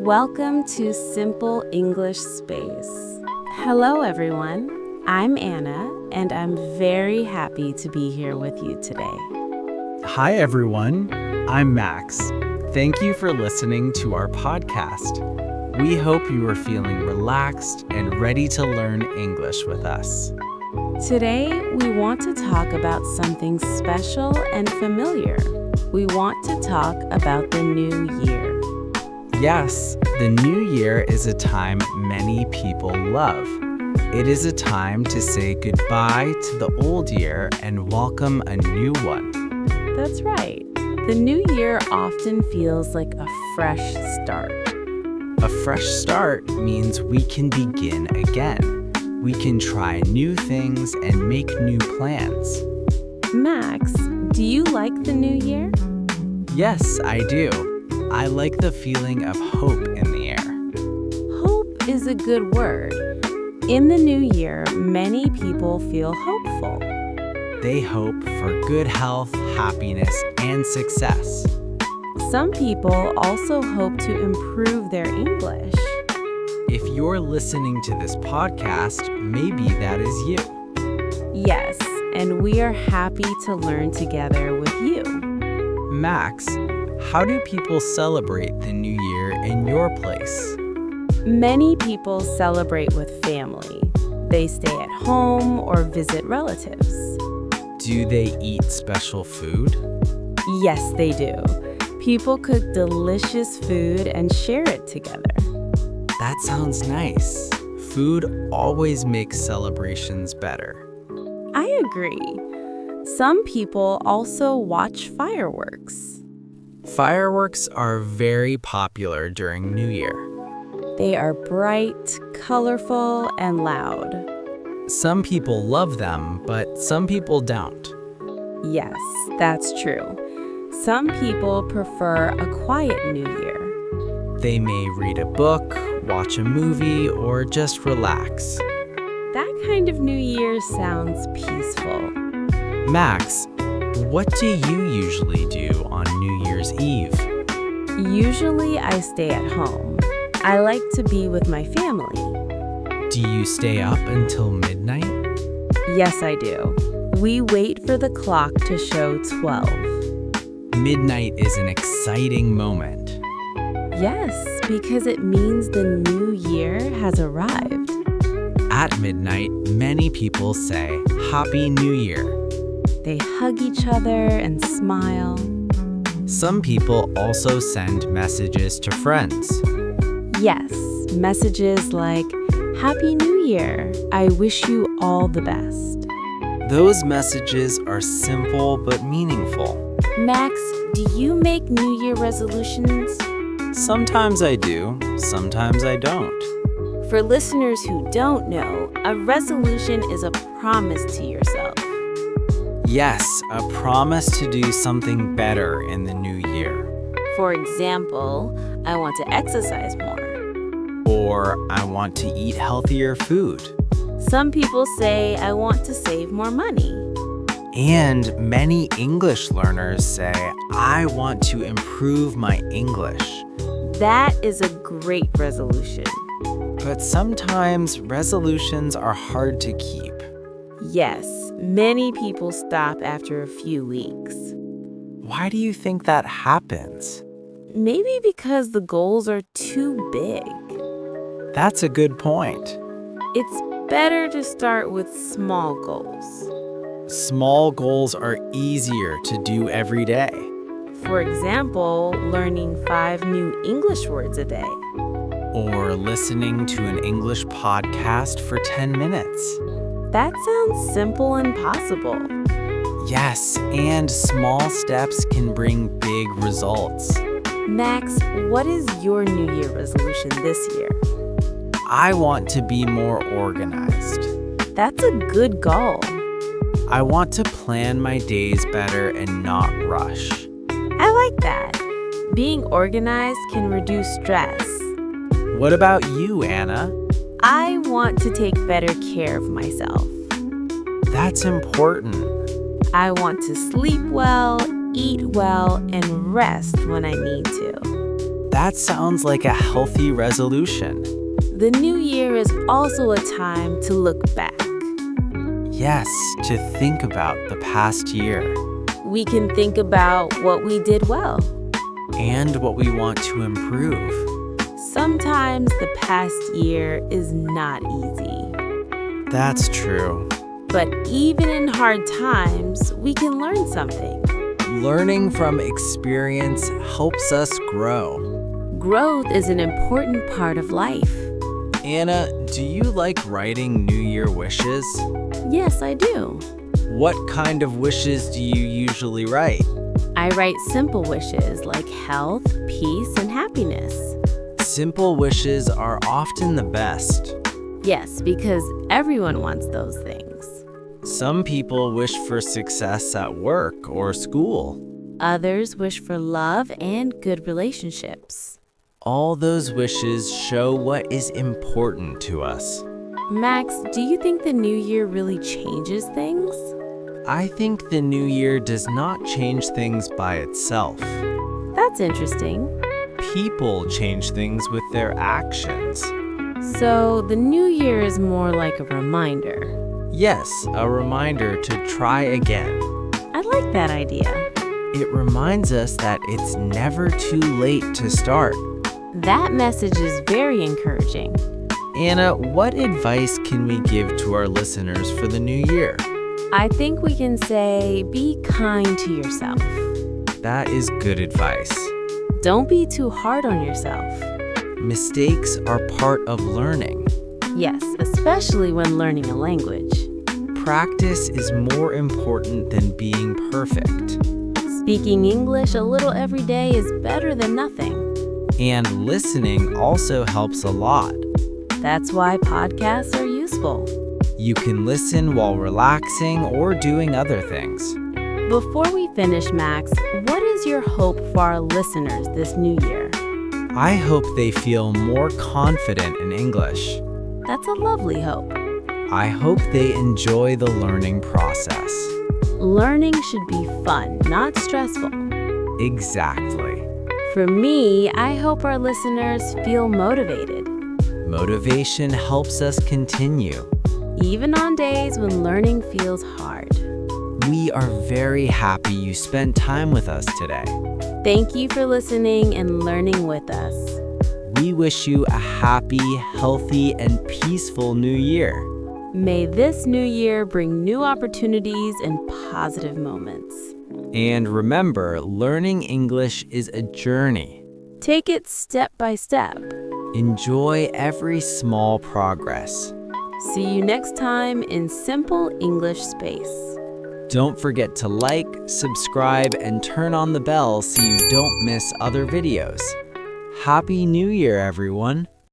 Welcome to Simple English Space. Hello, everyone. I'm Anna, and I'm very happy to be here with you today. Hi, everyone. I'm Max. Thank you for listening to our podcast. We hope you are feeling relaxed and ready to learn English with us. Today, we want to talk about something special and familiar. We want to talk about the new year. Yes, the new year is a time many people love. It is a time to say goodbye to the old year and welcome a new one. That's right. The new year often feels like a fresh start. A fresh start means we can begin again. We can try new things and make new plans. Max, do you like the new year? Yes, I do. I like the feeling of hope in the air. Hope is a good word. In the new year, many people feel hopeful. They hope for good health, happiness, and success. Some people also hope to improve their English. If you're listening to this podcast, maybe that is you. Yes, and we are happy to learn together with you. Max, how do people celebrate the new year in your place? Many people celebrate with family. They stay at home or visit relatives. Do they eat special food? Yes, they do. People cook delicious food and share it together. That sounds nice. Food always makes celebrations better. I agree. Some people also watch fireworks. Fireworks are very popular during New Year. They are bright, colorful, and loud. Some people love them, but some people don't. Yes, that's true. Some people prefer a quiet New Year. They may read a book, watch a movie, or just relax. That kind of New Year sounds peaceful. Max, what do you usually do on New Year's Eve? Usually I stay at home. I like to be with my family. Do you stay up until midnight? Yes, I do. We wait for the clock to show 12. Midnight is an exciting moment. Yes, because it means the new year has arrived. At midnight, many people say, Happy New Year. They hug each other and smile. Some people also send messages to friends. Yes, messages like, Happy New Year. I wish you all the best. Those messages are simple but meaningful. Max, do you make New Year resolutions? Sometimes I do, sometimes I don't. For listeners who don't know, a resolution is a promise to yourself. Yes, a promise to do something better in the new year. For example, I want to exercise more. Or I want to eat healthier food. Some people say I want to save more money. And many English learners say, I want to improve my English. That is a great resolution. But sometimes resolutions are hard to keep. Yes, many people stop after a few weeks. Why do you think that happens? Maybe because the goals are too big. That's a good point. It's better to start with small goals. Small goals are easier to do every day. For example, learning 5 new English words a day. Or listening to an English podcast for 10 minutes. That sounds simple and possible. Yes, and small steps can bring big results. Max, what is your New Year resolution this year? I want to be more organized. That's a good goal. I want to plan my days better and not rush. I like that. Being organized can reduce stress. What about you, Anna? I want to take better care of myself. That's important. I want to sleep well, eat well, and rest when I need to. That sounds like a healthy resolution. The new year is also a time to look back. Yes, to think about the past year. We can think about what we did well. And what we want to improve. Sometimes the past year is not easy. That's true. But even in hard times, we can learn something. Learning from experience helps us grow. Growth is an important part of life. Anna, do you like writing New Year wishes? Yes, I do. What kind of wishes do you usually write? I write simple wishes like health, peace, and happiness. Simple wishes are often the best. Yes, because everyone wants those things. Some people wish for success at work or school. Others wish for love and good relationships. All those wishes show what is important to us. Max, do you think the new year really changes things? I think the new year does not change things by itself. That's interesting. People change things with their actions. So the new year is more like a reminder. Yes, a reminder to try again. I like that idea. It reminds us that it's never too late to start. That message is very encouraging. Anna, what advice can we give to our listeners for the new year? I think we can say, be kind to yourself. That is good advice. Don't be too hard on yourself. Mistakes are part of learning. Yes, especially when learning a language. Practice is more important than being perfect. Speaking English a little every day is better than nothing. And listening also helps a lot. That's why podcasts are useful. You can listen while relaxing or doing other things. Before we finish, Max, what is your hope for our listeners this new year? I hope they feel more confident in English. That's a lovely hope. I hope they enjoy the learning process. Learning should be fun, not stressful. Exactly. For me, I hope our listeners feel motivated. Motivation helps us continue. Even on days when learning feels hard. We are very happy you spent time with us today. Thank you for listening and learning with us. We wish you a happy, healthy, and peaceful new year. May this new year bring new opportunities and positive moments. And remember, learning English is a journey. Take it step by step. Enjoy every small progress. See you next time in Simple English Space. Don't forget to like, subscribe, and turn on the bell so you don't miss other videos. Happy New Year, everyone!